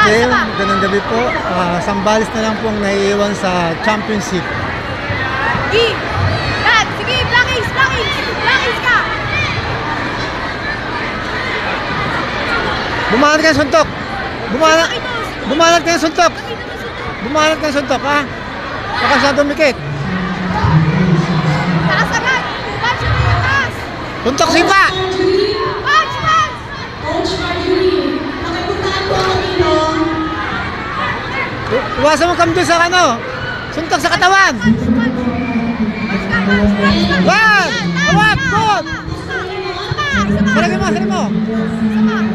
Okay, magandang gabi po. Sambales na lang pong naiiwan sa championship. Sige! Dad! Sige! Blackies! Blackies! Blackies ka! Bumanat ka ng suntok! Bumanat ka ng suntok! Bumanat ka ng suntok, ha? Baka siya dumikit. Taas agad! Punch na yung taas! Suntok sipa! Punch! Punch! Coach Marjorie, nakipuntaan po ako dito. Iwasan mo kam doon sa ano? Suntok sa katawan! Punch! Punch! Punch ka! Punch! Punch! Punch! Wag! Wag! Good! Sama! Sarili mo, sarili mo! Sama!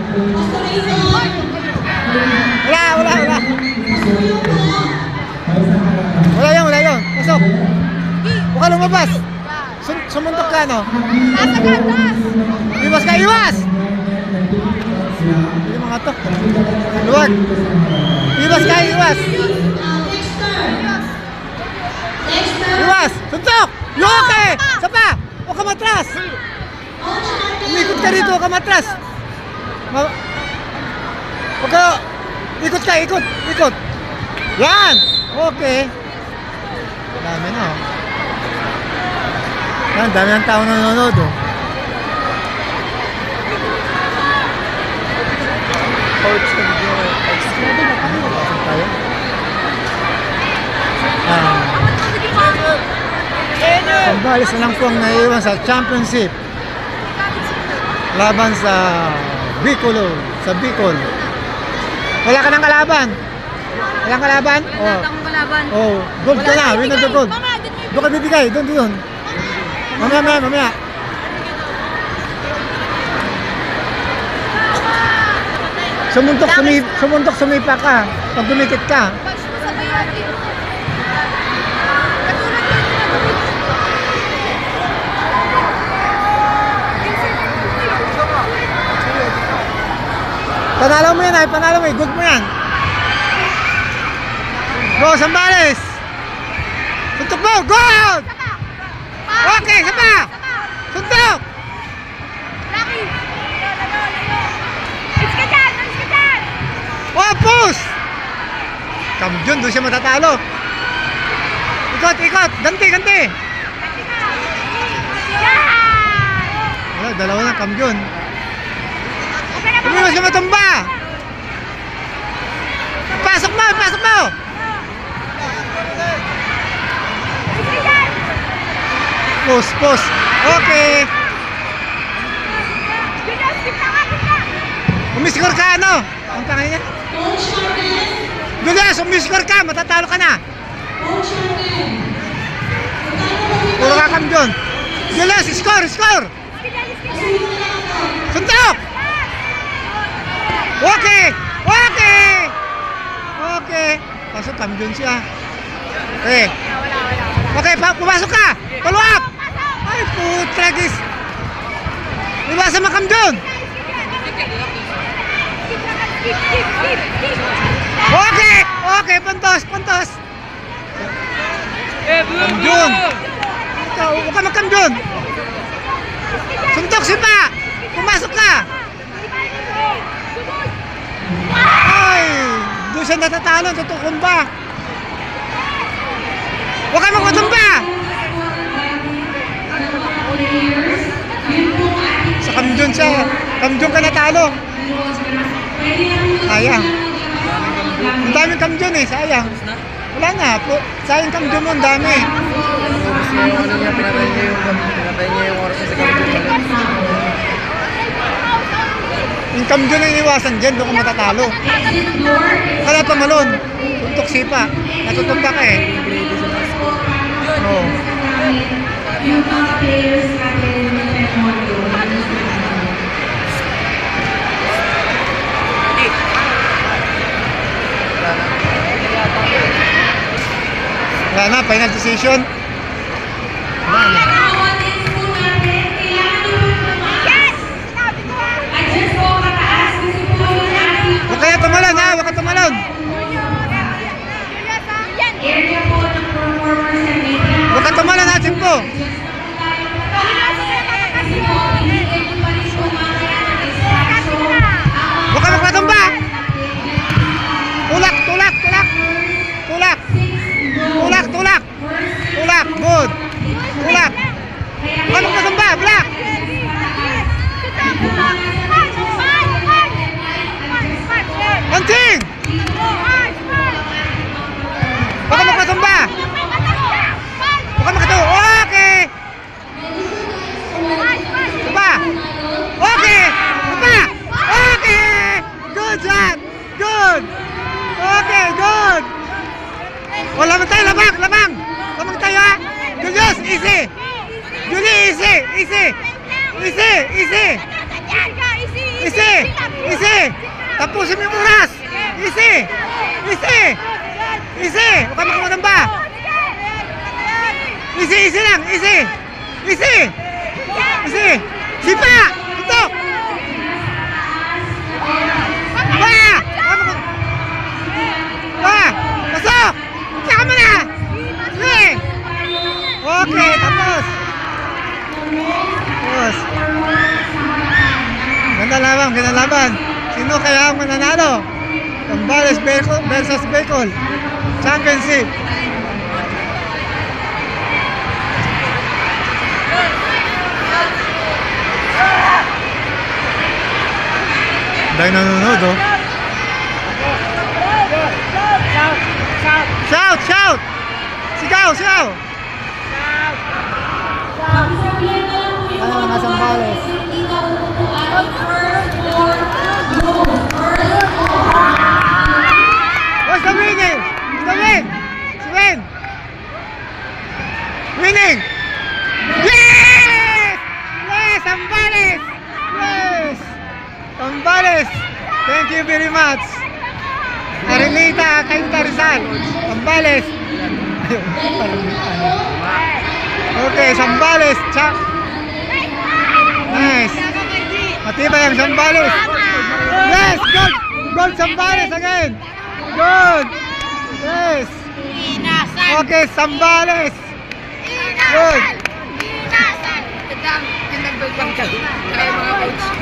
Wala! Wala yun! Pasok! Huwag ka lumabas! Sumuntok ka, no? Taas agad! Taas! Iwas ka! Iwas! Hindi mga to. Luwag! Iwas ka! Iwas! Iwas! Suntok! Luwag ka eh! Sapa! Huwag ka matras! Umikot ka rito! Huwag ka matras! Huwag ka! Ikot ka! Ikot! Yan! Okay! Dami na oh. Yan, dami ng tao na nanonood oh. Coach tayo. Sambales na lang po ang naiiwan sa championship laban sa Bicol. Wala ka ng kalaban? Walang kalaban? Oh. Oh, gold ka na, win of the gold. Doon ka bibigay, doon. Mamaya. Sumuntok sumipa ka. Pag dumikit ka. Punch mo sa bayati! Panalo mo yan, good mo yan. Go, Sambales! Suntok mo, gold! Okay, sapa! Suntok! Lucky! Layo! Alis ka dyan! Oh, push! Kamjun, doon siya matatalo. Ikot! Ganti! Yan! Wala, dalawa na, Kamjun. Okay na ba? Umiwas siya matumba! Pasok mo! Alis ka dyan! Push! Okay! Skip na! Umiskor ka, ano? Ang tangay niya. Coach Martin, Julius, umiskor ka! Matatalo ka na! Coach Martin. Puro ka, Kamjun. Julius, score! Pasuyin na lang ako. Suntok! Okay! Pasok, Kamjun siya. Okay. Okay, pumasok ka! Follow up! Ay, putragis! Iwasan mo, Kamjun! Skip! Okay, puntos! Kamjun! Huwag ka mag-Kamjun! Suntok sipa! Pumasok ka! Ay! Doon siya natatalo, tutukon ba? Huwag ka magpatumba! Sa Kamjun siya. Kamjun ka natalo. Sayang. Ang daming Kamjun eh, sayang. Wala na, sayang Kamjun mo, ang dami. Pinatay niya yung oras sa Kamjun. Yung Kamjun ang iwasan dyan, doon ka matatalo. Kala tumalon, tuntok sipa. Natutumba ka eh. Oo. Wala na, final decision. Huwag kaya tumalon ha, huwag ka tumalon. Area po ng performers and media. Huwag ka tumalon ha, Simpo. Huwag ka magpatumba. O, lamang tayo, lamang, lamang. Lamang tayo, ha? Julius, easy. Julie, easy, easy. Easy, easy. Easy, easy. Tapusin mo yung oras. Easy, easy. Easy. Huwag ka makumunang ba? Easy, easy lang, easy. Easy. Easy. Sipa. Tutok. Pasok! Tsaka mo na! Sige! Okay, tapos! Tapos! Ganda laban! Sino kaya ang mananalo? Zambales versus Bicol Championship! Dahil nanonood, oh! Shout! Shout! Sigaw! Sigaw! Ano nga Zambales? What's the winning? The win! Si Win! Winning! Yes! Yes! Zambales! Yes! Zambales! Thank you very much! Arenita, Cainta Rizal, Zambales. Okay, Zambales. Nice. Matibay ang Zambales. Yes, good. Good Zambales again. Good. Yes. Okay, Zambales. Good.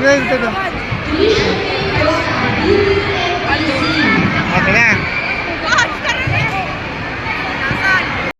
Good. Okay na.